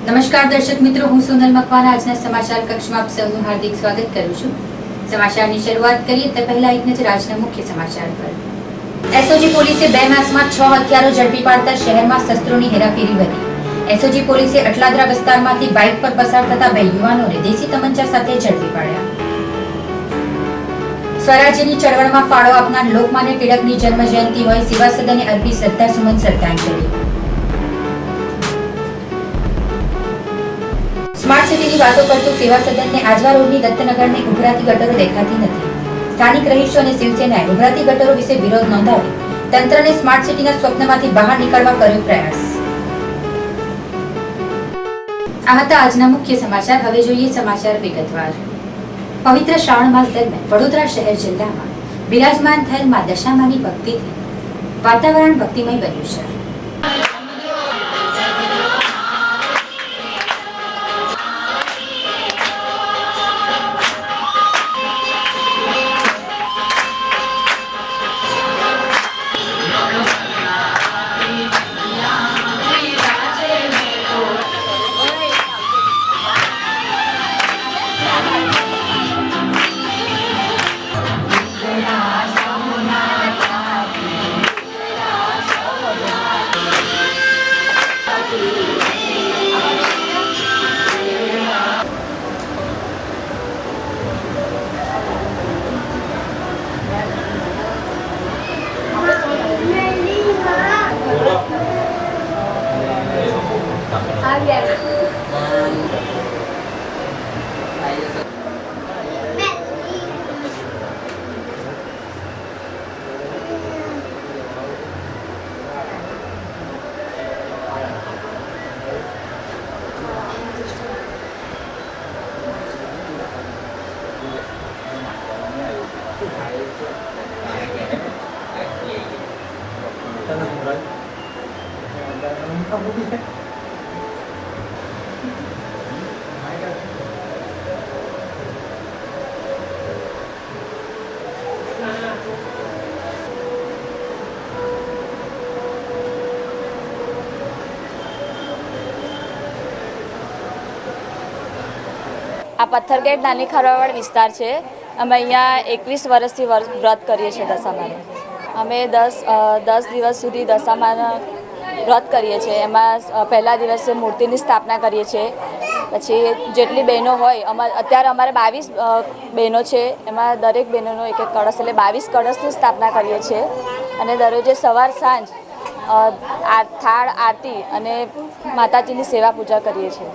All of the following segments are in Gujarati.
નમસ્કાર દર્શક મિત્રો, હું સોનલ મકવાના આજના સમાચાર કક્ષમાં આપ સૌનું હાર્દિક સ્વાગત કરું છું। સમાચારની શરૂઆત કરીએ તે પહેલા એક નજર આજના મુખ્ય સમાચાર પર। એસઓજી પોલીસે 2 માસમાં 6 હથિયારો ઝડપી પાડતા શહેરમાં શસ્ત્રોની હેરાફેરી વધી। એસઓજી પોલીસે અટલાદરા વિસ્તારમાંથી બાઇક પર પસાર થતા 2 યુવાનોને દેશી તમંચા સાથે ઝડપી પાડ્યા। સ્વરાજ્યની ચળવળમાં ફાળો આપનાર લોકમાન્ય ટિળકની જન્મ જયંતિ હોય સેવા સદને અર્પી શ્રદ્ધાસુમન શ્રદ્ધાંજલિ। સ્માર્ટ સિટીની વાતો કરતું સેવા સદનને આજવા રોડની દત્તનગરની ઉભરાતી ગટરો દેખાતી નથી। સ્થાનિક રહીશો અને શિવસેનાએ ઉભરાતી ગટરો વિશે વિરોધ નોંધાવી તંત્રને સ્માર્ટ સિટીના સ્વપ્નમાંથી બહાર નીકળવા કર્યો પ્રયાસ। આ હતા આજના મુખ્ય સમાચાર। હવે જોઈએ સમાચાર વિગતવાર। પવિત્ર શ્રાવણ માસ દરમિયાન વડોદરા શહેર જિલ્લામાં બિરાજમાન થયેલ મા દશામાની ભક્તિથી વાતાવરણ ભક્તિમય બન્યું છે। આ પથ્થરગેટ નાની ખરવાડ વિસ્તાર છે। અમે અહીંયા 21 વર્ષથી વ્રત કરીએ છીએ દશામાનું। અમે 10 દિવસ સુધી દશામાના વ્રત કરીએ છીએ। એમાં પહેલા દિવસે મૂર્તિની સ્થાપના કરીએ છીએ। પછી જેટલી બહેનો હોય અત્યારે અમારે 22 બહેનો છે, એમાં દરેક બહેનોનો એક કળશ એટલે 22 કળશની સ્થાપના કરીએ છીએ। અને દરરોજે સવાર સાંજ થાળ આરતી અને માતાજીની સેવા પૂજા કરીએ છીએ।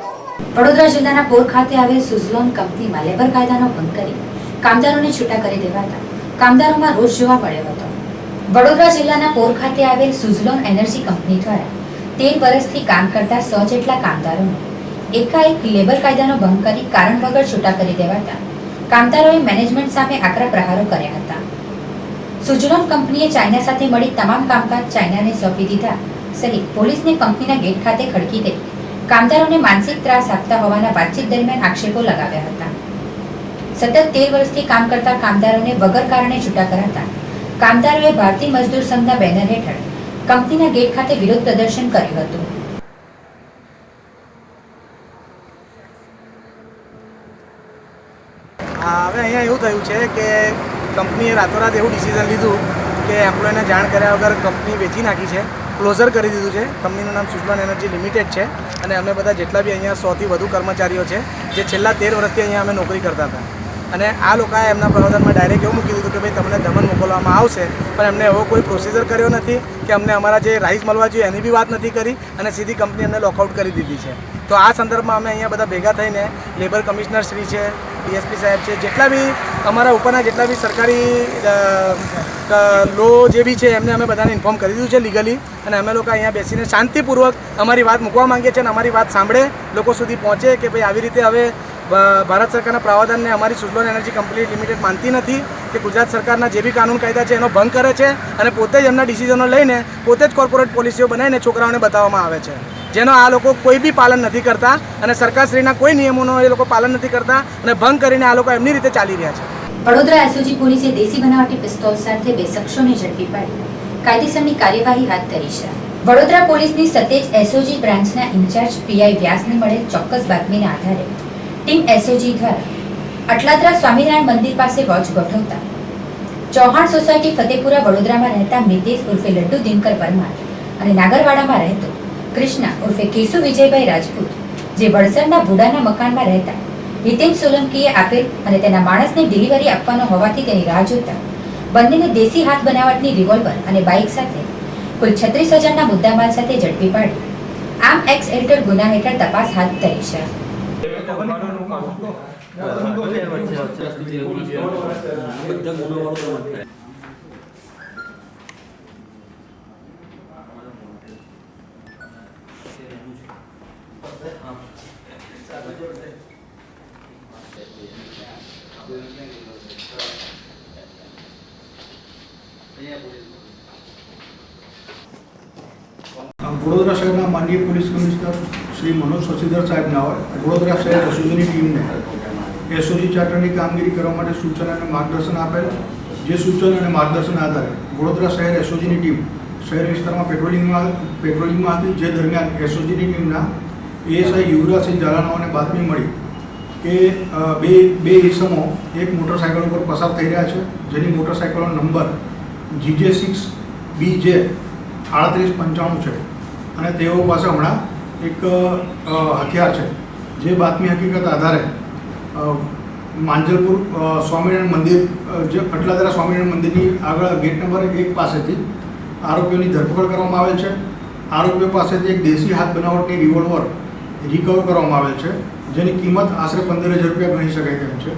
વડોદરા જિલ્લાના પોર ખાતે આવેલ સુઝલોન કંપનીમાં લેબર કાયદાનો ભંગ કરી કામદારોને છૂટા કરી દેવાતા કામદારોમાં રોષ જોવા મળ્યો હતો। વડોદરા જિલ્લાના પોર ખાતે આવેલ સુઝલોન એનર્જી કંપની દ્વારા 13 વર્ષથી કામ કરતા 100 જેટલા કામદારોને એકાએક લેબર કાયદાનો ભંગ કરી કારણ વગર છૂટા કરી દેવાતા કામદારોએ મેનેજમેન્ટ સામે આકરા પ્રહારો કર્યા હતા। સુઝલોન કંપનીએ ચાઇના સાથે મળી તમામ કામકાજ ચાઇનાને સોંપી દીધા સહિત પોલીસને કંપનીના ગેટ ખાતે ખડકી દઈ કામદારોને માનસિક ત્રાસ આપતા હોવાના વાતચીત દરમિયાન આક્ષેપો લગાવ્યા હતા। સતત 13 વર્ષથી કામ કરતા કામદારોને વગર કારણે છૂટા કરાતા કામદારોએ ભારતીય મજદૂર સંઘના બેનર હેઠળ કંપનીના ગેટ ખાતે વિરોધ પ્રદર્શન કર્યું હતું। હવે અહીંયા એવું થયું છે કે કંપનીએ રાતોરાત એવું ડિસિઝન લીધું કે એમ્પ્લોયને જાણ કર્યા વગર કંપની વેચી નાખી છે, ક્લોઝર કરી દીધું છે। કંપનીનું નામ સુઝલોન એનર્જી લિમિટેડ છે અને અમે બધા જેટલા બી અહીંયા 100થી વધુ કર્મચારીઓ છે જે છેલ્લા 13 વર્ષથી અહીંયા અમે નોકરી કરતા હતા અને આ લોકોએ એમના પ્રવર્તનમાં ડાયરેક્ટ એવું મૂકી દીધું કે ભાઈ તમને દમન મોકલવામાં આવશે, પણ એમને એવો કોઈ પ્રોસિજર કર્યો નથી કે અમને અમારા જે રાઇસ મળવા જોઈએ એની બી વાત નથી કરી અને સીધી કંપની અમને લોકઆઉટ કરી દીધી છે। તો આ સંદર્ભમાં અમે અહીંયા બધા ભેગા થઈને લેબર કમિશનર શ્રી છે, ડીએસપી સાહેબ છે, જેટલા બી અમારા ઉપરના જેટલા બી સરકારી લો જે બી છે એમને અમે બધાને ઇન્ફોર્મ કરી દીધું છે લીગલી અને અમે લોકો અહીંયા બેસીને શાંતિપૂર્વક અમારી વાત મૂકવા માંગીએ છીએ અને અમારી વાત સાંભળે, લોકો સુધી પહોંચે કે ભાઈ આવી રીતે હવે ભારત સરકારના પ્રાવધાનને અમારી સુઝલોન એનર્જી કંપની લિમિટેડ માનતી નથી કે ગુજરાત સરકારના જે બી કાનૂન કાયદા છે એનો ભંગ કરે છે અને પોતે જ એમના ડિસિઝનો લઈને પોતે જ કોર્પોરેટ પોલિસીઓ બનાવીને છોકરાઓને બતાવવામાં આવે છે, જેનો આ લોકો કોઈ બી પાલન નથી કરતા અને સરકારશ્રીના કોઈ નિયમોનો એ લોકો પાલન નથી કરતા અને ભંગ કરીને આ લોકો એમની રીતે ચાલી રહ્યા છે। વડોદરા એસઓજી પોલીસે દેશી બનાવટી પિસ્તોલ સાથે 2 શખ્સોને ઝડપી પાડી કાયદેસરની કાર્યવાહી હાથ ધરી છે। વડોદરા પોલીસની સતેજ એસઓજી બ્રાન્ચના ઇન્ચાર્જ પીઆઈ વ્યાસને મળેલ ચોક્કસ બાતમીના આધારે ટીમ એસઓજી દ્વારા અટલાદરા સ્વામિનારાયણ મંદિર પાસે વોચ ગોઠવતા ચૌહાણ સોસાયટી ફતેપુરા વડોદરામાં રહેતા મિતેશ ઉર્ફે લડ્ડુ દિનકર પરમાર અને નાગરવાડામાં રહેતો કૃષ્ણા ઉર્ફે કેશુ વિજયભાઈ રાજપૂત જે વડસરના ભુડાના મકાનમાં રહેતા હિતેન સોલંકીએ આપેલ અને તેના માણસને ડિલિવરી આપવાનો હોવાથી તેની રાહ જોતા બંનેને દેશી હાથ બનાવટની રિવોલ્વર અને બાઇક સાથે કુલ 36,000ના મુદ્દામાલ સાથે ઝડપી પાડી આમ એક્સ હેઠળ ગુના હેઠળ તપાસ હાથ ધરી છે. વડોદરા શહેરના માનનીય પોલીસ કમિશનર શ્રી મનોજ શશીધર સાહેબના વડોદરા શહેર એસઓજીની ટીમને એસઓજી ચાર્ટરની કામગીરી કરવા માટે સૂચન અને માર્ગદર્શન આપેલ. જે સૂચન અને માર્ગદર્શન આધારે વડોદરા શહેર એસઓજીની ટીમ શહેર વિસ્તારમાં પેટ્રોલિંગમાં હતી. જે દરમિયાન એસઓજીની ટીમના એએસઆઈ યુવરાજસિંહ ઝાલાનાઓને બાતમી મળી કે બે ઈસમો એક મોટરસાઇકલ ઉપર પસાર થઈ રહ્યા છે, જેની મોટરસાઇકલનો નંબર GJ6BJ 3895 છે અને તેઓ પાસે હમણાં એક હથિયાર છે. જે બાતમી હકીકત આધારે માંજલપુર સ્વામિનારાયણ મંદિર જે અટલાદરા સ્વામિનારાયણ મંદિરની આગળ ગેટ નંબર 1 પાસેથી આરોપીઓની ધરપકડ કરવામાં આવેલ છે. આરોપીઓ પાસેથી એક દેશી હાથ બનાવટની રિવોલ્વર રિકવર કરવામાં આવેલ છે, જેની કિંમત આશરે 15,000 રૂપિયા ગણી શકાય તેમ છે.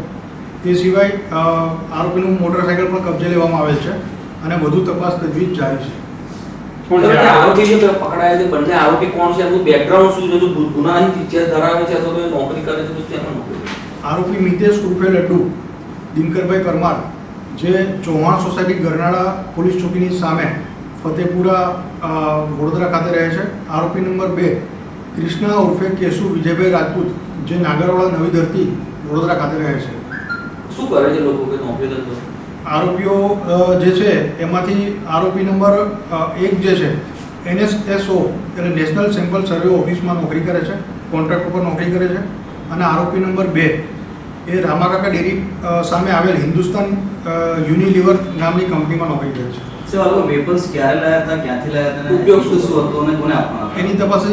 તે સિવાય આરોપીનું મોટરસાઇકલ પણ કબજે લેવામાં આવેલ છે અને વધુ તપાસ તજવીજ જારી છે. આરોપી જે પકડાયા છે બંને આરોપી કોણ છે, એનું બેકગ્રાઉન્ડ શું છે, જો ગુનાહિત ઇતિહાસ ધરાવે છે અથવા તો નોકરી કરે છે તો તેમાં નોકરી. આરોપી મિતેશ ઉર્ફે લડ્ડુ દિનકરભાઈ પરમાર જે ચૌહાણ સોસાયટી ગરનાળા પોલીસ ચોકીની સામે ફતેપુરા વડોદરા ખાતે રહે છે. આરોપી નંબર 2 કૃષ્ણા ઉર્ફે કેશુ વિજયભાઈ રાજપૂત જે નાગરવાડા નવી ધરતી વડોદરા ખાતે રહે છે. શું કરે છે લોકો કે નોકરી ધંધો? આરોપીઓ જે છે એમાંથી આરોપી નંબર 1 જે છે NSSO એટલે નેશનલ સેમ્પલ સર્વે ઓફિસમાં નોકરી કરે છે, કોન્ટ્રાક્ટ ઉપર નોકરી કરે છે. અને આરોપી નંબર 2 એ રામાકાકા ડેરી સામે આવેલ હિન્દુસ્તાન યુનિલિવર નામની કંપનીમાં નોકરી કરે છે. વેપન્સ ક્યારે લાયા હતા, ક્યાંથી લાયા હતા, ઉપયોગ શું હતો અને કોને આપવાના? એની તપાસ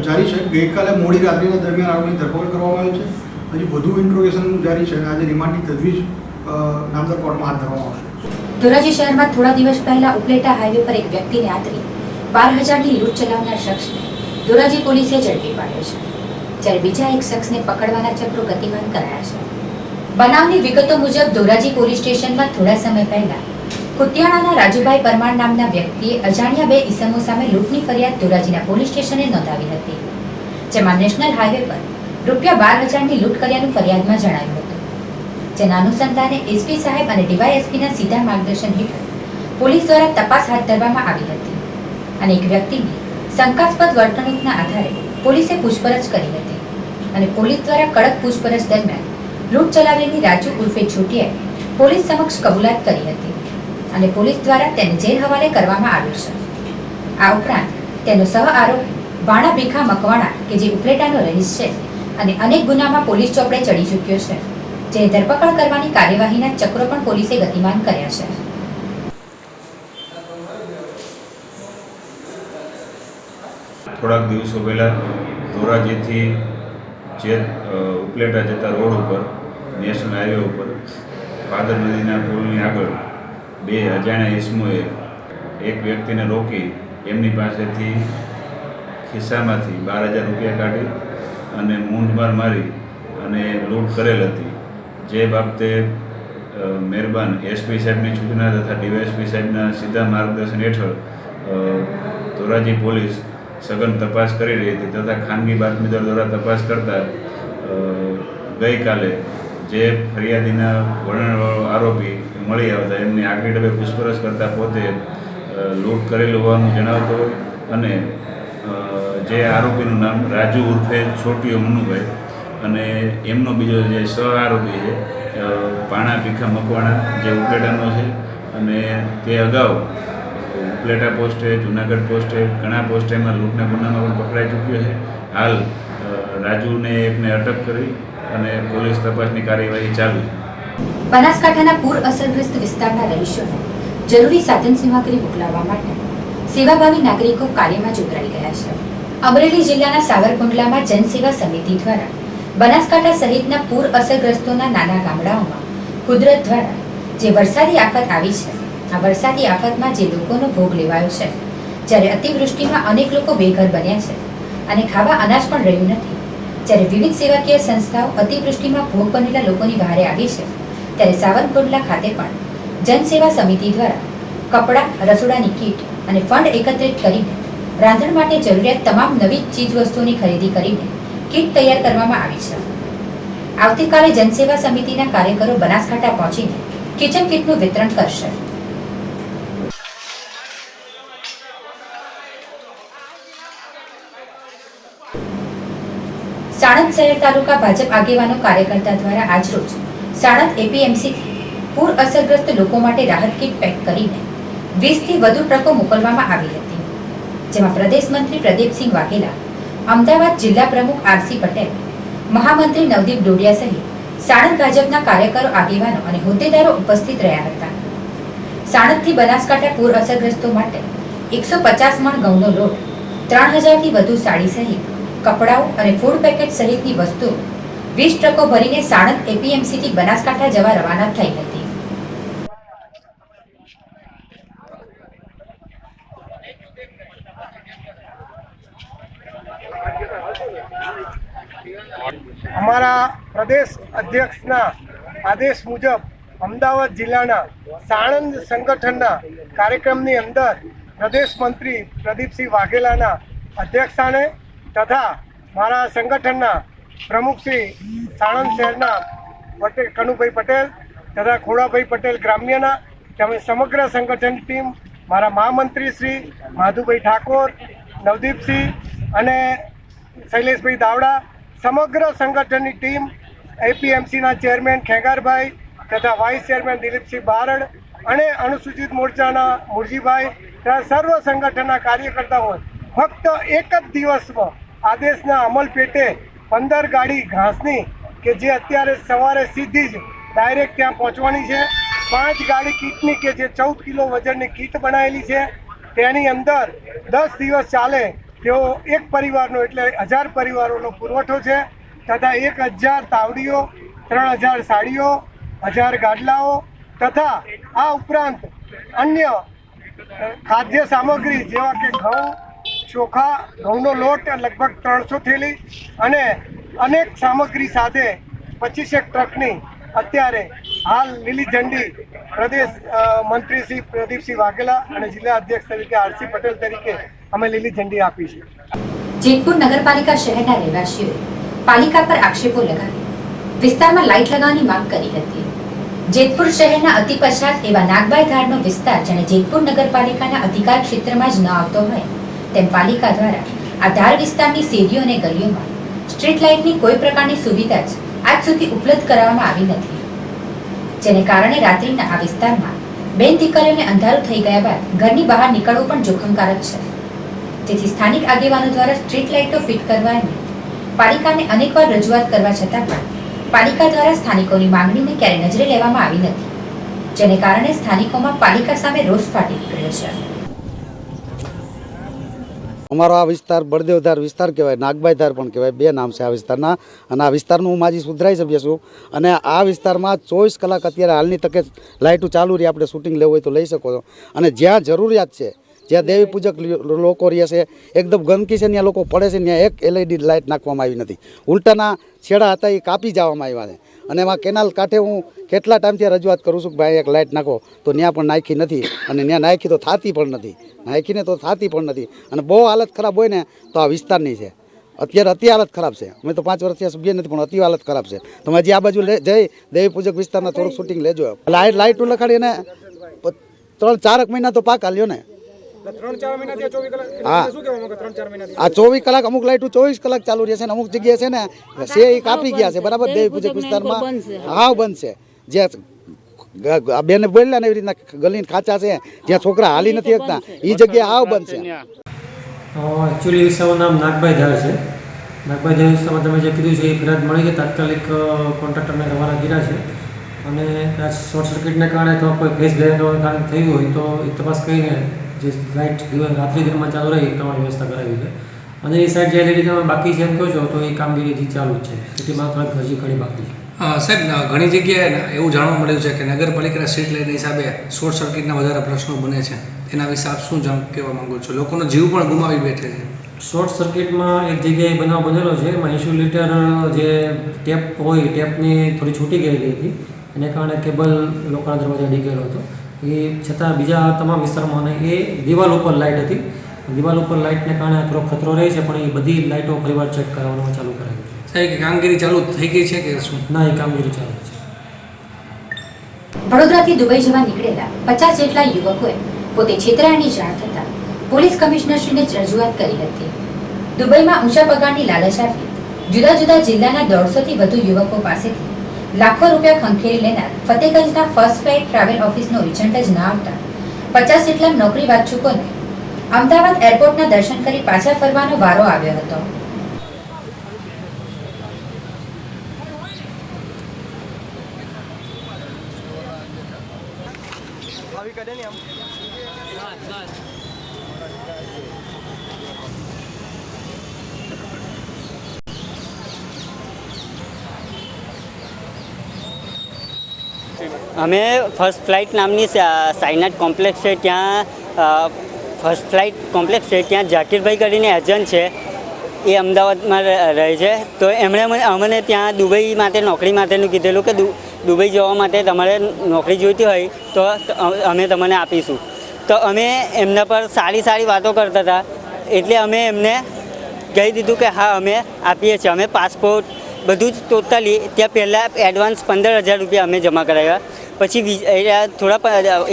જારી છે. ગઈકાલે મોડી રાત્રિના દરમિયાન આરોપીની ધરપકડ કરવામાં આવી છે. હજી વધુ ઇન્ટ્રોગેશન જારી છે અને આજે રિમાન્ડની તજવીજ નામદાર કોર્ટમાં હાથ ધરવામાં આવશે. ધોરાજી શહેરમાં થોડા દિવસ પહેલા ઉપલેટા હાઈવે પર એક વ્યક્તિને આતરી 12,000ની લૂંટ ચલાવનાર શખ્સને ધોરાજી પોલીસે ઝડપી પાડ્યો છે, જ્યારે બીજા એક શખ્સને પકડવાના ચક્રો ગતિમાન કરાયા છે. બનાવની વિગતો મુજબ ધોરાજી પોલીસ સ્ટેશનમાં થોડા સમય પહેલા કુતિયાણાના રાજુભાઈ પરમાર નામના વ્યક્તિએ અજાણ્યા 2 ઈસમો સામે લૂંટની ફરિયાદ ધોરાજીના પોલીસ સ્ટેશને નોંધાવી હતી, જેમાં નેશનલ હાઈવે પર ₹12,000ની લૂંટ કર્યાનું ફરિયાદમાં જણાવ્યું હતું. જેના અનુસંધાને એસપી સાહેબ અને ડીવાયએસપીના સીધા માર્ગદર્શન હેઠળ પોલીસ દ્વારા તપાસ હાથ ધરવામાં આવી હતી અને એક વ્યક્તિની શંકાસ્પદ વર્તણૂકના આધારે પોલીસે પૂછપરછ કરી હતી અને પોલીસ દ્વારા કડક પૂછપરછ દરમિયાન લૂંટ ચલાવેલી રાજુ ઉર્ફે છોટિયાએ પોલીસ સમક્ષ કબૂલાત કરી હતી અને પોલીસ દ્વારા તેને જેલ હવાલે કરવામાં આવ્યો છે. આ ઉપરાંત તેનો સહ આરોપી ભાણા ભીખા મકવાણા કે જે ઉપલેટાનો રહીશ છે અને અનેક ગુનામાં પોલીસ ચોપડે ચડી ચૂક્યો છે, જેની ધરપકડ કરવાની કાર્યવાહીના ચક્રો પણ પોલીસે ગતિમાન કર્યા છે. થોડાક દિવસો પહેલાં ધોરાજીથી જે ઉપલેટા જતા રોડ ઉપર નેશનલ હાઈવે ઉપર ભાદર નદીના પુલની આગળ 2 અજાણ્યા ઇસમોએ એક વ્યક્તિને રોકી એમની પાસેથી ખિસ્સામાંથી 12,000 રૂપિયા કાઢી અને મૂંઢમાર મારી અને લૂંટ કરેલ હતી. જે બાબતે મહેરબાન એસપી સાહેબની સૂચના તથા ડીવાયએસપી સાહેબના સીધા માર્ગદર્શન હેઠળ ધોરાજી પોલીસ સઘન તપાસ કરી રહી હતી તથા ખાનગી બાતમીદાર દ્વારા તપાસ કરતાં ગઈકાલે જે ફરિયાદીના વર્ણનવાળો આરોપી મળી આવતા એમની આગલી ડબે પૂછપરછ કરતાં પોતે લૂંટ કરેલું હોવાનું જણાવતો હોય અને જે આરોપીનું નામ રાજુ ઉર્ફે છોટીયો મનુભાઈ અને એમનો બીજો જે સહ આરોપી છે ભાણા ભીખા મકવાણા જે ઉપલેટાનો છે અને તે અગાઉ ઉપલેટા પોસ્ટે, જુનાગઢ પોસ્ટે, ઘણા પોસ્ટે એમાં લૂંટના ગુનામાં પણ પકડાઈ ચૂક્યો છે. હાલ રાજુને એકને અટક કરી અને પોલીસ તપાસની કાર્યવાહી ચાલુ છે. બનાસકાંઠાના પૂર અસરગ્રસ્ત વિસ્તારના રહીશોને જરૂરી સાધન સામગ્રી મોકલાવવા માટે સેવાભાવી નાગરિકો કાર્યમાં જોતરાઈ ગયા છે. અમરેલી જિલ્લાના સાવરકુંડલામાં જનસેવા સમિતિ દ્વારા બનાસકાંઠા સહિતના પૂર અસરગ્રસ્તોના નાના ગામડાઓમાં કુદરત દ્વારા જે વરસાદી આફત આવી છે, આ વરસાદી આફતમાં જે લોકોનો ભોગ લેવાયો છે, જ્યારે અતિવૃષ્ટિમાં અનેક લોકો બેઘર બન્યા છે અને ખાવા અનાજ પણ રહ્યું નથી, જ્યારે વિવિધ સેવાકીય સંસ્થાઓ અતિવૃષ્ટિમાં ભોગ બનેલા લોકોની વહારે આવી છે, ત્યારે સાવરકુંડલા ખાતે પણ જનસેવા સમિતિ દ્વારા કપડાં, રસોડાની કીટ અને ફંડ એકત્રિત કરીને રાંધણ માટે જરૂરિયાત તમામ નવી ચીજવસ્તુઓની ખરીદી કરીને કીટ તૈયાર કરવામાં આવી છે. આવતીકાલે જનસેવા સમિતિના કાર્યકરો બનાસકાંઠા પહોંચીને કિચન કીટનું વિતરણ કરશે. સાણંદ શહેર તાલુકા ભાજપ આગેવાનો કાર્યકર્તા દ્વારા આજરોજ સાણંદ એપીએમસી પૂર અસરગ્રસ્ત લોકો માટે રાહત કીટ પેક કરીને 20થી વધુ ટ્રકો મોકલવામાં આવી હતી, જેમાં પ્રદેશ મંત્રી પ્રદીપસિંહ વાઘેલા, અમદાવાદ જિલ્લા પ્રમુખ આરસી પટેલ, મહામંત્રી નવદીપ ડોડિયા સહિત સાણંદ ભાજપના કાર્યકરો, આગેવાનો અને હોદ્દેદારો ઉપસ્થિત રહ્યા હતા. સાણંદથી બનાસકાંઠા પૂર અસરગ્રસ્તો માટે 150 મણ ઘઉંનો લોટ, 3000થી વધુ સાડી સહિત કપડાઓ અને ફૂડ પેકેટ સહિતની વસ્તુઓ 20 ટ્રકો ભરીને સાણંદ એપીએમસીથી બનાસકાંઠા જવા રવાના થઈ હતી. અમારા પ્રદેશ અધ્યક્ષના આદેશ મુજબ અમદાવાદ જિલ્લાના સાણંદ સંગઠનના કાર્યક્રમની અંદર પ્રદેશ મંત્રી પ્રદીપસિંહ વાઘેલાના અધ્યક્ષસ્થાને તથા મારા સંગઠનના પ્રમુખ શ્રી સાણંદ શહેરના કનુભાઈ પટેલ તથા ખોડાભાઈ પટેલ ગ્રામ્યના તેમજ સમગ્ર સંગઠન ટીમ, મારા મહામંત્રી શ્રી માધુભાઈ ઠાકોર, નવદીપસિંહ અને શૈલેષભાઈ દાવડા, સમગ્ર સંગઠનની ટીમ, એપીએમસીના ચેરમેન ખેગારભાઈ તથા વાઇસ ચેરમેન દિલીપસિંહ બારડ અને અનુસૂચિત મોરચાના મુરજીભાઈ તથા સર્વ સંગઠનના કાર્યકર્તાઓ ફક્ત એક જ દિવસમાં આદેશના અમલ પેટે 15 ગાડી ઘાસની કે જે અત્યારે સવારે સીધી જ ડાયરેક્ટ ત્યાં પહોંચવાની છે, 5 ગાડી કીટની કે જે 14 કિલો વજનની કીટ બનાવેલી છે, તેની અંદર 10 દિવસ ચાલે તેઓ એક પરિવારનો એટલે 1000 પરિવારોનો પુરવઠો છે, તથા 1000 તાવડીઓ, 3000 સાડીઓ, 1000 ગાડલાઓ તથા આ ઉપરાંત અન્ય ખાદ્ય સામગ્રી જેવા કે ઘઉં, ચોખા, ઘઉંનો લોટ લગભગ 300 થેલી અને અનેક સામગ્રી સાથે 25 ટ્રકની અત્યારે હાલ લીલી ઝંડી પ્રદેશ મંત્રી શ્રી પ્રદીપસિંહ વાઘેલા અને જિલ્લા અધ્યક્ષ તરીકે આરસી પટેલ તરીકે અમે લીલી ઝંડી આપી છે. જેતપુર નગરપાલિકા શહેરના રહેવાસીઓએ પાલિકા પર આક્ષેપો લગાવી વિસ્તારમાં લાઇટ લગાવવાની માંગ કરી હતી. જેતપુર શહેરના અતિ પછાત એવા નાગબાઈ ધારનો વિસ્તાર જેને જેતપુર નગરપાલિકાના અધિકાર ક્ષેત્રમાં જ ન આવતો હોય તેમ પાલિકા દ્વારા આ ધાર વિસ્તારની શેરીઓ અને ગલીઓમાં સ્ટ્રીટ લાઇટની કોઈ પ્રકારની સુવિધા જ આજ સુધી ઉપલબ્ધ કરાવવામાં આવી નથી, જેને કારણે રાત્રિના આ વિસ્તારમાં બેન દીકરીઓને અંધારું થઈ ગયા બાદ ઘરની બહાર નીકળવું પણ જોખમકારક છે. જેથી સ્થાનિક આગેવાનો દ્વારા સ્ટ્રીટ લાઇટો ફિટ કરવાની પાલિકાને અનેકવાર રજૂઆત કરવા છતાં પણ પાલિકા દ્વારા સ્થાનિકોની માંગણીને ક્યારેય નજરે લેવામાં આવી નથી, જેને કારણે સ્થાનિકોમાં પાલિકા સામે રોષ ફાટી નીકળ્યો છે. અમારો આ વિસ્તાર બળદેવધાર વિસ્તાર કહેવાય, નાગબાઈ ધાર પણ કહેવાય, બે નામ છે આ વિસ્તારના. અને આ વિસ્તારનું હું માજી સુધરાઈ સભ્ય છું અને આ વિસ્તારમાં 24 કલાક અત્યારે હાલની તકે લાઇટો ચાલુ રહી, આપણે શૂટિંગ લેવું હોય તો લઈ શકો છો. અને જ્યાં જરૂરિયાત છે, જ્યાં દેવી પૂજક લોકો રહે છે, એકદમ ગંદકી છે, ત્યાં લોકો પડે છે, ત્યાં એક LED લાઇટ નાખવામાં આવી નથી. ઉલટાના છેડા હતા એ કાપી જવામાં આવ્યા છે. અને એમાં કેનાલ કાંઠે હું કેટલા ટાઈમથી રજૂઆત કરું છું કે ભાઈ એક લાઇટ નાખો, તો ત્યાં પણ નાખી નથી અને ત્યાં નાખી તો થતી પણ નથી, નાખીને તો થતી પણ નથી. અને બહુ હાલત ખરાબ હોય ને તો આ વિસ્તારની છે. અત્યારે અતિ હાલત ખરાબ છે. અમે તો 5 વર્ષથી સભ્ય નથી પણ અતિ હાલત ખરાબ છે. તમે હજી આ બાજુ જઈ દેવી પૂજક વિસ્તારના થોડુંક શૂટિંગ લેજો. લાઇટો લખાડી અને 3-4 મહિના તો પાક હાલ્યો ને. હા, આ 24 કલાક અમુક લાઇટો 24 કલાક ચાલુ રહેશે ને અમુક જગ્યાએ છે ને એ કાપી ગયા છે. બરાબર, દેવી પૂજક વિસ્તારમાં હાવ બંધ છે. જે આ બેને બોલ્યા ને એવી રીતના ગલીના ખાંચા છે જ્યાં છોકરા હાલી નથી શકતા એ જગ્યાએ આવ બનશે. એકચ્યુઅલી વિસ્તારનું નામ નાગભાઈ ધાર છે. નાગભાઈ ધાર વિસ્તારમાં તમે જે કીધું છે એ ફરિયાદ મળી છે. તાત્કાલિક કોન્ટ્રાક્ટરને રવાના કર્યા છે અને આ શોર્ટ સર્કિટને કારણે અથવા કોઈ ગેસ બ્લેન્ડને કારણે થયું હોય તો એ તપાસ કરીને જે લાઇટ રાત્રિ દરમિયાન ચાલુ રહે એ પ્રમાણે વ્યવસ્થા કરાવી છે. અને એ સાઈડ જે રીતે તમે બાકી છે એમ કહો છો તો એ કામગીરી હજી ચાલુ જ છે. સિટીમાં થોડીક હજી ઘણી બાકી છે. સાહેબ, ઘણી જગ્યાએ એવું જાણવા મળ્યું છે કે નગરપાલિકાના સ્ટ્રીટ લાઇટના હિસાબે શોર્ટ સર્કિટના વધારે પ્રશ્નો બને છે. એના વિશે આપ શું કહેવા માંગો છો? લોકોનો જીવ પણ ગુમાવી બેઠે છે. શોર્ટ સર્કિટમાં એક જગ્યાએ બનાવ બનેલો છે. એમાં ઇન્સ્યુલેટર જે ટેપ હોય ટેપની થોડી છૂટી ગયેલી હતી એને કારણે કેબલ લોકોના દરવાજા ડીગેલો હતો. એ છતાં બીજા તમામ વિસ્તારમાં એ દિવાલ ઉપર લાઇટ હતી. દિવાલ ઉપર લાઇટને કારણે થોડો ખતરો રહે છે પણ એ બધી લાઇટો ફરીવાર ચેક કરાવવાનું ચાલુ કરાવ્યું છે. સાહેબ, કામગીરી ચાલુ થઈ ગઈ છે કે શું? ના, એ કામગીરી ચાલુ છે. વડોદરાથી દુબઈ જવા નીકળેલા 50 જેટલા યુવકોએ પોતે છેતરાયાની જાણ થતાં પોલીસ કમિશનરશ્રીને રજૂઆત કરી હતી. દુબઈમાં ઊંચા પગારની લાલચ આપી જુદા જુદા જિલ્લાના 150 થી વધુ યુવકો પાસેથી લાખો રૂપિયા ખંખેરી લેનાર ફતેગંજના ફર્સ્ટ ફ્લાઇટ ટ્રાવેલ ઓફિસનો રિઝલ્ટ જ ના આવતા 50 જેટલા નોકરી વાંચુકોને અમદાવાદ એરપોર્ટના દર્શન કરી પાછા ફરવાનો વારો આવ્યો હતો. અમે ફર્સ્ટ ફ્લાઇટ નામની સાઈનાટ કોમ્પ્લેક્સ છે ત્યાં ફર્સ્ટ ફ્લાઇટ કોમ્પ્લેક્સ છે ત્યાં ઝાકીરભાઈ કરીને એજન્ટ છે એ અમદાવાદમાં રહે છે. તો એમણે અમને ત્યાં દુબઈ માટે નોકરી માટેનું કીધેલું કે દુબઈ જવા માટે તમારે નોકરી જોઈતી હોય તો અમે તમને આપીશું. તો અમે એમના પર સારી વાતો કરતા હતા એટલે અમે એમને કહી દીધું કે હા અમે આપીએ છીએ. અમે પાસપોર્ટ બધું જ ટોટલી ત્યાં પહેલાં એડવાન્સ 15,000 રૂપિયા અમે જમા કરાવ્યા. પછી થોડા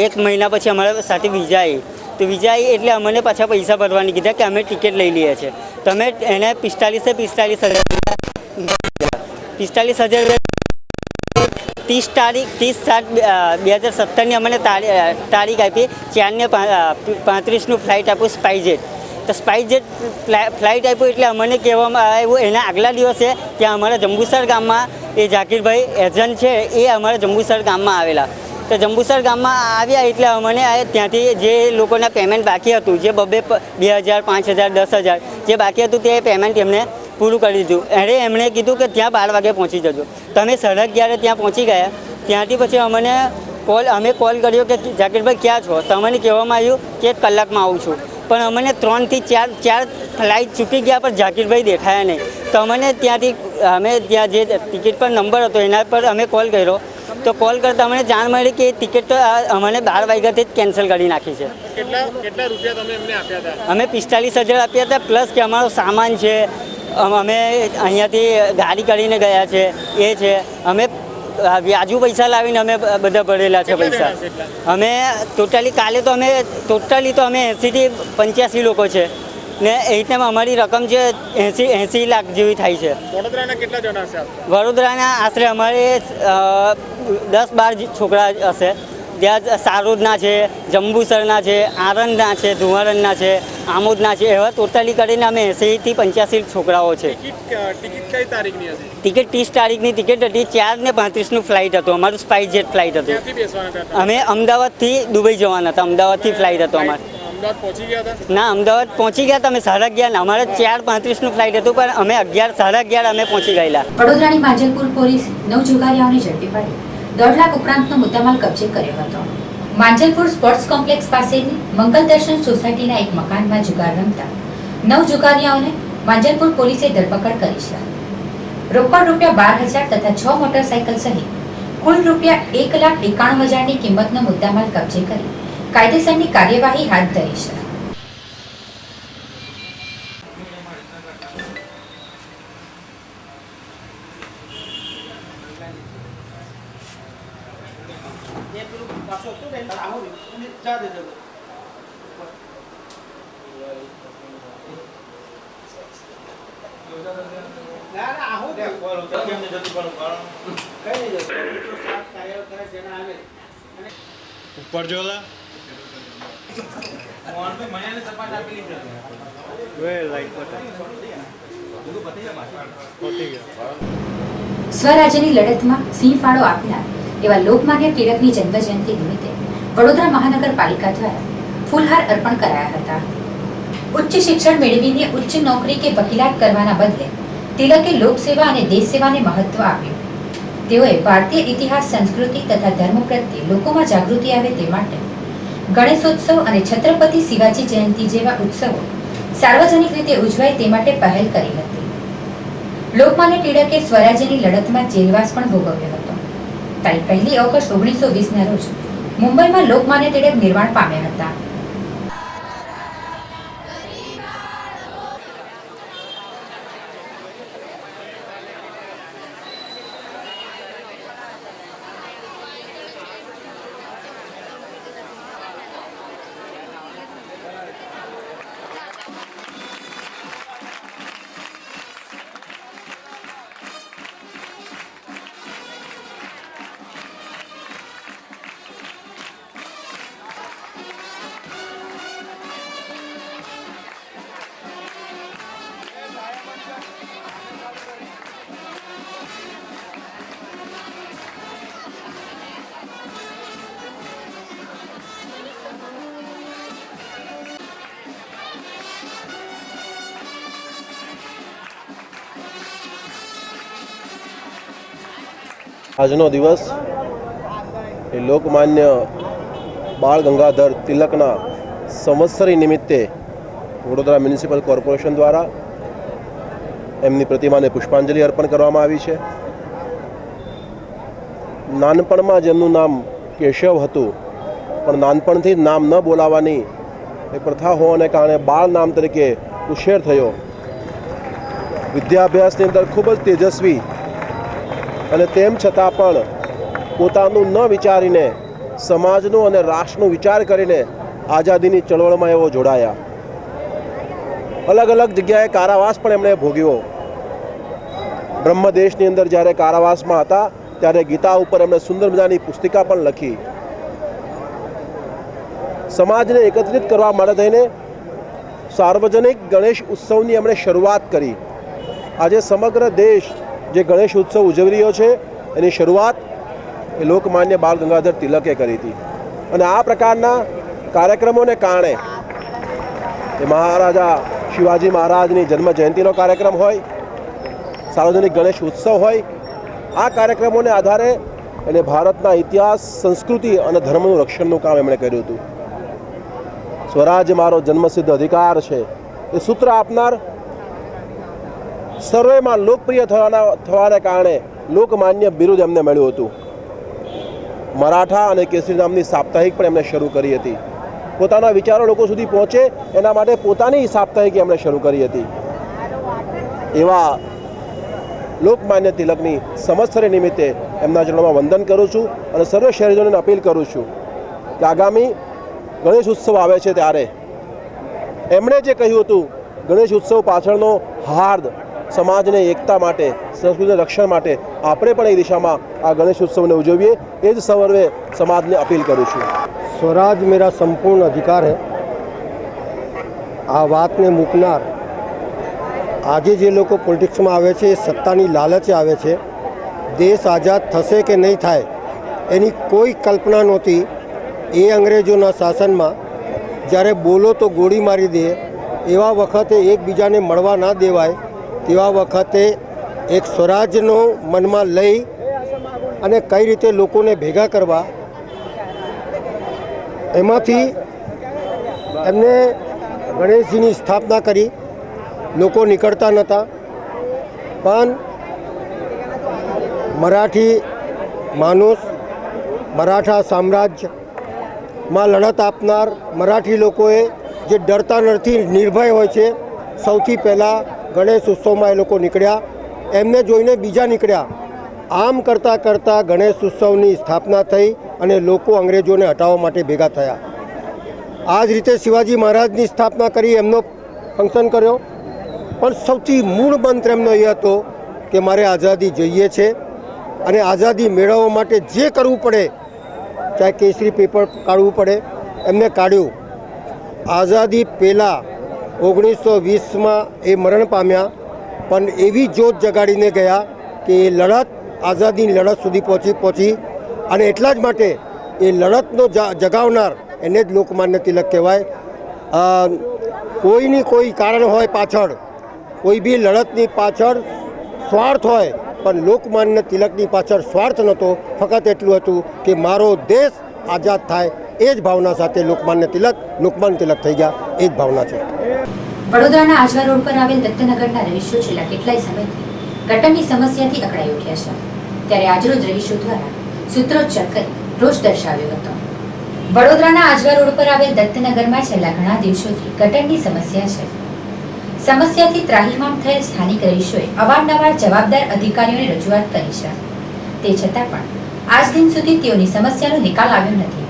1 મહિના પછી અમારા સાથે વિઝા આવી. તો વિઝા આવી એટલે અમને પાછા પૈસા ભરવાની કીધા કે અમે ટિકિટ લઈ લઈએ છીએ. તમે એને 45,000 30/7/2017 અમને તારીખ આપી. 4:35 ફ્લાઇટ આપ્યું સ્પાઇસજેટ. તો સ્પાઇસજેટ ફ્લાઇટ આપ્યું એટલે અમને કહેવામાં આવ્યું એના આગલા દિવસે ત્યાં અમારા જંબુસર ગામમાં એ ઝાકીરભાઈ એજન્ટ છે એ અમારા જંબુસર ગામમાં આવેલા. તો જંબુસર ગામમાં આવ્યા એટલે અમને ત્યાંથી જે લોકોના પેમેન્ટ બાકી હતું જે 2,000, 5,000, 10,000 જે બાકી હતું તે પેમેન્ટ એમને પૂરું કરી દીધું. એમણે કીધું કે ત્યાં 12 વાગે પહોંચી જજો. તમે 11:30 ત્યાં પહોંચી ગયા. ત્યાંથી પછી અમે કોલ કર્યો કે ઝાકીરભાઈ ક્યાં છો? તો અમને કહેવામાં આવ્યું કે 1 કલાકમાં આવું છું. પણ અમને 3 થી 4 ફ્લાઇટ ચૂકી ગયા પણ ઝાકીરભાઈ દેખાયા નહીં. તો અમે ત્યાં જે ટિકિટ પર નંબર હતો એના પર અમે કોલ કર્યો. તો કોલ કરતાં અમને જાણ મળી કે ટિકિટ તો અમને 12 વાગ્યાથી જ કેન્સલ કરી નાખી છે. કેટલા રૂપિયા તમે એમને આપ્યા હતા? અમે 45,000 આપ્યા હતા પ્લસ કે અમારો સામાન છે અમે અહીંયાથી ગાડી કરીને ગયા છે એ છે. અમે વ્યાજુ પૈસા લાવીને અમે બધા ભરેલા છે પૈસા. અમે ટોટલી તો અમે 80 થી 85 લોકો છે ને એ રીતે અમારી રકમ છે 80 લાખ જેવી થાય છે. વડોદરાના કેટલા જણા હશે? વડોદરાના આશરે અમારે 10-12 છોકરા હશે. ત્યાં સારોદના છે, જંબુસરના છે, આણંદના છે, ધુવારણના છે, આમોદના છે, એવા ટોટલી કરીને અમે 80 થી 85 છોકરાઓ છે. ટિકિટ કઈ તારીખની હતી? ટિકિટ 30 તારીખની ટિકિટ હતી. 4:35 ફ્લાઇટ હતું અમારું સ્પાઇસજેટ ફ્લાઇટ હતું. અમે અમદાવાદથી દુબઈ જવાના હતા. અમદાવાદથી ફ્લાઇટ હતો અમારે. અમદાવાદ પહોંચી ગયા હતા? ના, અમદાવાદ પહોંચી ગયા હતા અમે 11:30. અમારે 4:35 ફ્લાઇટ હતું પણ અમે 11:30 અમે પહોંચી ગયેલા. વડોદરાની માંજલપુર પોલીસ 9 જુગારીઓને ઝડપી પાડી 1.5 લાખ ઉપરાંતનો મુદ્દામાલ કબજે કર્યો હતો. માંજલપુર સ્પોર્ટ્સ કોમ્પ્લેક્સ પાસેની મંગલ દર્શન સોસાયટીના એક મકાનમાં જુગાર રમતા 9 જુગારીઓને માંજલપુર પોલીસે ધરપકડ કરી છે. રોકડ રૂપિયા 12,000 તથા 6 મોટરસાયકલ સહિત કુલ રૂપિયા 1,91,000ની કિંમતનો મુદ્દામાલ કબજે કરી કાયદેસરની કાર્યવાહી હાથ ધરી છે. ઉપર જો લા સ્વરાજ્યની લડતમાં સિંહ ફાળો આપનાર એવા લોકમાન્ય ટિળકની જન્મજયંતિ નિમિત્તે વડોદરા મહાનગરપાલિકા દ્વારા ફૂલહાર અર્પણ કરાયા હતા. ઉચ્ચ શિક્ષણ મેળવીને ઉચ્ચ નોકરી કે વકીલાત કરવાના બદલે ટિળકે લોકસેવા અને દેશ સેવાને મહત્વ આપ્યું. તેઓએ ભારતીય ઇતિહાસ, સંસ્કૃતિ તથા ધર્મ પ્રત્યે લોકોમાં જાગૃતિ આવે તે માટે ગણેશોત્સવ અને છત્રપતિ શિવાજી જયંતિ જેવા ઉત્સવો સાર્વજનિક રીતે ઉજવાય તે માટે પહેલ કરી હતી. લોકમાન્ય ટિળકે સ્વરાજ્યની લડતમાં જેલવાસ પણ ભોગવ્યો હતો. તારીખ 1 ઓગસ્ટ 1920ના રોજ મુંબઈમાં લોકમાન્ય ટિળક નિર્વાણ પામ્યા હતા. આજનો દિવસ એ લોકમાન્ય બાળ ગંગાધર તિલકના સંવત્સરી નિમિત્તે વડોદરા મ્યુનિસિપલ કોર્પોરેશન દ્વારા એમની પ્રતિમાને પુષ્પાંજલિ અર્પણ કરવામાં આવી છે. નાનપણમાં જેમનું નામ કેશવ હતું, પણ નાનપણથી જ નામ ન બોલાવવાની એ પ્રથા હોવાને કારણે બાળ નામ તરીકે ઉછેર થયો. વિદ્યાભ્યાસની અંદર ખૂબ જ તેજસ્વી અને તેમ છતાં પણ પોતાનું ન વિચારીને સમાજનું અને રાષ્ટ્રનું વિચાર કરીને આઝાદીની ચળવળમાં એવો જોડાયા. અલગ અલગ જગ્યાએ કારાવાસ પણ એમણે ભોગવ્યો. બ્રહ્મદેશની અંદર જ્યારે કારાવાસમાં હતા ત્યારે ગીતા ઉપર એમણે સુંદર મજાની પુસ્તિકા પણ લખી. સમાજને એકત્રિત કરવા માટે થઈને સાર્વજનિક ગણેશ ઉત્સવની એમણે શરૂઆત કરી. આજે સમગ્ર દેશ જે ગણેશ ઉત્સવ ઉજવી રહ્યો છે એની શરૂઆત એ લોકમાન્ય બાળ ગંગાધર તિલકે કરી હતી. અને આ પ્રકારના કાર્યક્રમોને કારણે એ મહારાજા શિવાજી મહારાજની જન્મ જયંતિનો કાર્યક્રમ હોય, સાર્વજનિક ગણેશ ઉત્સવ હોય, આ કાર્યક્રમોને આધારે એને ભારતના ઇતિહાસ, સંસ્કૃતિ અને ધર્મનું રક્ષણનું કામ એમણે કર્યું હતું. સ્વરાજ્ય મારો જન્મસિદ્ધ અધિકાર છે એ સૂત્ર આપનાર, સર્વેમાં લોકપ્રિય થવાને કારણે લોકમાન્ય બિરુદ એમને મળ્યું હતું. મરાઠા અને કેસરી નામની સાપ્તાહિક પણ એમણે શરૂ કરી હતી. પોતાના વિચારો લોકો સુધી પહોંચે એના માટે પોતાની સાપ્તાહિક એમણે શરૂ કરી હતી. એવા લોકમાન્ય તિલકની સંવત્સરી નિમિત્તે એમના ચરણોમાં વંદન કરું છું અને સર્વે શહેરીજનોને અપીલ કરું છું કે આગામી ગણેશ ઉત્સવ આવે છે ત્યારે એમણે જે કહ્યું હતું ગણેશ ઉત્સવ પાછળનો હાર્દ સમાજને એકતા માટે, સંસ્કૃતિના રક્ષણ માટે આપણે પણ એ દિશામાં આ ગણેશ ઉત્સવને ઉજવીએ, એ જ સર્વે સમાજને અપીલ કરું છું. स्वराज मेरा संपूर्ण अधिकार है. આ વાતને મૂકનાર આજે જે લોકો પોલિટિક્સમાં આવે છે એ સત્તાની લાલચે આવે છે. દેશ આઝાદ થશે કે નહીં થાય એની કોઈ કલ્પના નહોતી. એ અંગ્રેજોના શાસનમાં જ્યારે બોલો તો ગોળી મારી દે એવા વખતે એકબીજાને મળવા ના દેવાય તેવા વખતે એક સ્વરાજનો મનમાં લઈ અને કઈ રીતે લોકોને ભેગા કરવા, એમાંથી એમને ગણેશજીની સ્થાપના કરી. લોકો નીકળતા નહોતા, પણ મરાઠી માણસ, મરાઠા સામ્રાજ્યમાં લડત આપનાર મરાઠી લોકોએ જે ડરતા નથી, નિર્ભય હોય છે, સૌથી પહેલાં ગણેશ ઉત્સવમાં એ લોકો નીકળ્યા. એમને જોઈને બીજા નીકળ્યા. આમ કરતાં કરતાં ગણેશ ઉત્સવની સ્થાપના થઈ અને લોકો અંગ્રેજોને હટાવવા માટે ભેગા થયા. આ જ રીતે શિવાજી મહારાજની સ્થાપના કરી, એમનો ફંક્શન કર્યો. પણ સૌથી મૂળ મંત્ર એમનો એ હતો કે મારે આઝાદી જોઈએ છે અને આઝાદી મેળવવા માટે જે કરવું પડે, ચાહે કેસરી પેપર કાઢવું પડે, એમને કાઢ્યું. આઝાદી પહેલાં 1920માં એ મરણ પામ્યા, પણ એવી જોત જગાડીને ગયા કે એ લડત આઝાદીની લડત સુધી પહોંચી અને એટલા જ માટે એ લડતનો જગાવનાર એને જ લોકમાન્ય તિલક કહેવાય. કોઈની કોઈ કારણ હોય પાછળ, કોઈ બી લડતની પાછળ સ્વાર્થ હોય, પણ લોકમાન્ય તિલકની પાછળ સ્વાર્થ નહોતો. ફક્ત એટલું હતું કે મારો દેશ આઝાદ થાય, એ જ ભાવના સાથે લોકમાન્ય તિલક થઈ ગયા, એ જ ભાવના છે. વડોદરાના આજવા રોડ પર આવેલ દત્તનગરના રહીશો છેલ્લા કેટલાય સમયથી ગટરની સમસ્યાથી અકળાઈ ઉઠ્યા છે. ત્યારે આજરોજ રહીશો દ્વારા સૂત્રોચ્ચાર કરી રોષ દર્શાવ્યો હતો. વડોદરાના આજવા રોડ પર આવેલ દત્તનગરમાં છેલ્લા ઘણા દિવસોથી ગટરની સમસ્યા છે. સમસ્યાથી ત્રાહિમામ થયેલ સ્થાનિક રહીશોએ અવારનવાર જવાબદાર અધિકારીઓને રજૂઆત કરી છે. તે છતાં પણ આજ દિન સુધી તેઓની સમસ્યાનો નિકાલ આવ્યો નથી.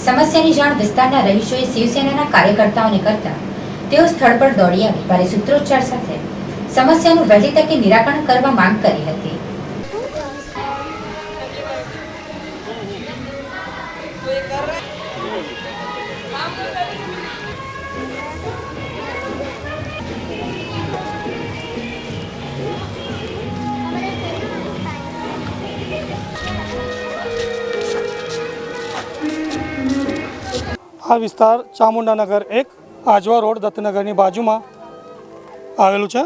સમસ્યાની જાણ વિસ્તારના રહીશોએ શિવસેનાના કાર્યકર્તાઓને કરતા તેઓ સ્થળ પર દોડી આવી ભારે સૂત્રોચ્ચાર સાથે સમસ્યાનું વહેલી તકે નિરાકરણ કરવા માંગ કરી હતી. આ વિસ્તાર ચામુંડાનગર 1 આજવા રોડ દત્તનગરની બાજુમાં આવેલું છે.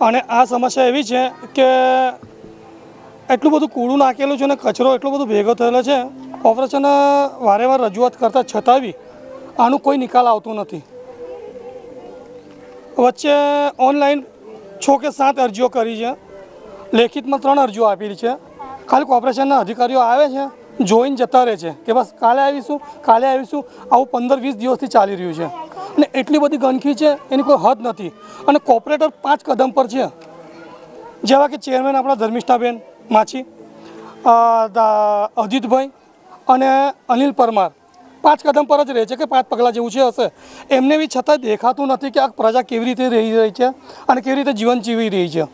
અને આ સમસ્યા એવી છે કે એટલું બધું કૂડું નાખેલું છે અને કચરો એટલો બધો ભેગો થયેલો છે. કોર્પોરેશન વારે વાર રજૂઆત કરતાં છતાં બી આનું કોઈ નિકાલ આવતું નથી. વચ્ચે ઓનલાઈન 6 કે 7 અરજીઓ કરી છે, લેખિતમાં 3 અરજીઓ આપેલી છે. ખાલી કોર્પોરેશનના અધિકારીઓ આવે છે, જોઈને જતા રહે છે કે બસ કાલે આવીશું. આવું 15-20 દિવસથી ચાલી રહ્યું છે. અને એટલી બધી ગંદકી છે, એની કોઈ હદ નથી. અને કોર્પોરેટર 5 કદમ પર છે, જેવા કે ચેરમેન આપણા ધર્મિષ્ઠાબેન માછી, અજીતભાઈ અને અનિલ પરમાર 5 કદમ પર જ રહે છે કે 5 પગલાં જેવું છે હશે. એમને બી છતાં દેખાતું નથી કે આ પ્રજા કેવી રીતે રહી રહી છે અને કેવી રીતે જીવન જીવી રહી છે.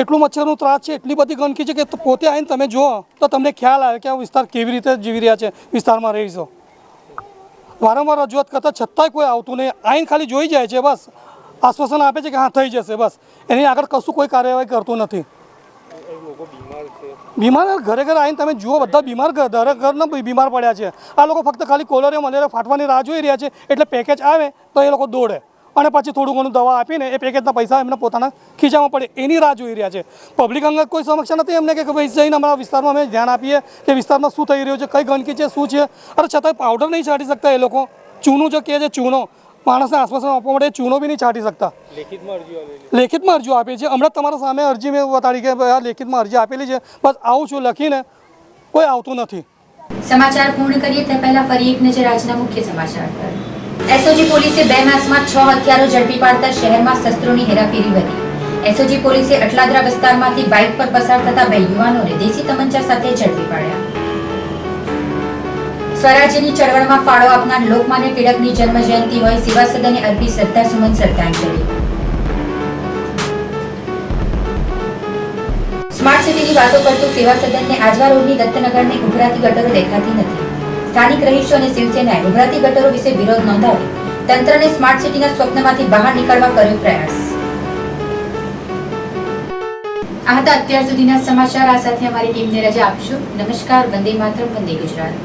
એટલું મચ્છરનો ત્રાસ છે, એટલી બધી ગંદકી છે કે પોતે આવીને તમે જુઓ તો તમને ખ્યાલ આવે કે આ વિસ્તાર કેવી રીતે જીવી રહ્યા છે, વિસ્તારમાં રહીશો. વારંવાર રજૂઆત કરતાં છતાંય કોઈ આવતું નહીં. આવીને ખાલી જોઈ જાય છે, બસ આશ્વાસન આપે છે કે હા થઈ જશે, બસ એની આગળ કશું કોઈ કાર્યવાહી કરતું નથી. બીમાર ઘરે આવીને તમે જુઓ, બધા બીમાર, દરેક ઘરના બીમાર પડ્યા છે. આ લોકો ફક્ત ખાલી કોલેરિયા મલેરિયા ફાટવાની રાહ જોઈ રહ્યા છે. એટલે પેકેજ આવે તો એ લોકો દોડે અને પછી થોડું ઘણું દવા આપીને એ પેકેજના પૈસા એમને પોતાના ખીચામાં પડે એની રાહ જોઈ રહ્યા છે. પબ્લિક અંગે કોઈ સમસ્યા નથી એમને કે ભાઈ જઈને અમારા વિસ્તારમાં અમે ધ્યાન આપીએ કે વિસ્તારમાં શું થઈ રહ્યું છે, કઈ ગંદકી છે, શું છે. અરે છતાંય પાવડર નહીં છાંટી શકતા એ લોકો. ચૂનું જો કહે છે, ચૂનો માણસને આશ્વાસન આપવા માટે ચૂનો બી નહીં છાંટી શકતા. લેખિતમાં અરજીઓ આપી છે. હમણાં તમારા સામે અરજી મેં બતાડી કે આ લેખિતમાં અરજી આપેલી છે, બસ આવું છું લખીને કોઈ આવતું નથી. સમાચાર પૂર્ણ કરીએ તે પહેલા ફરી એક નજર આજના મુખ્ય સમાચાર પર. એસઓજી પોલીસે 2 માસમાં 6 હત્યારો ઝડપી પાડતા શહેરમાં શસ્ત્રોની હેરાફેરી વધી. એસઓજી પોલીસે અટલાદરા વિસ્તારમાંથી બાઇક પર પસાર થતા 2 યુવાનોને દેશી તમંચા સાથે ઝડપી પાડ્યા. સ્વરાજ્યની ચળવળમાં ફાળો આપનાર લોકમાન્ય ટિળકની જન્મ જયંતિ હોય, સેવા સદને અર્પી શ્રદ્ધાસુમન શ્રદ્ધાંજલિ. સ્માર્ટ સિટીની વાતો કરતું સેવા સદનને આજવા રોડની દત્તનગરની ઉભરાતી ગટરો દેખાતી નથી. સ્થાનિક રહીશો અને શિવસેનાએ ઉભરાતી ગટરો વિશે વિરોધ નોંધાવી તંત્રને સ્માર્ટ સિટીના સ્વપ્નમાંથી બહાર નીકળવા કર્યો પ્રયાસ. આ હતા અત્યાર સુધીના સમાચાર. આ સાથે અમારી ટીમને રજા આપશો. નમસ્કાર. વંદે માતરમ. વંદે ગુજરાત.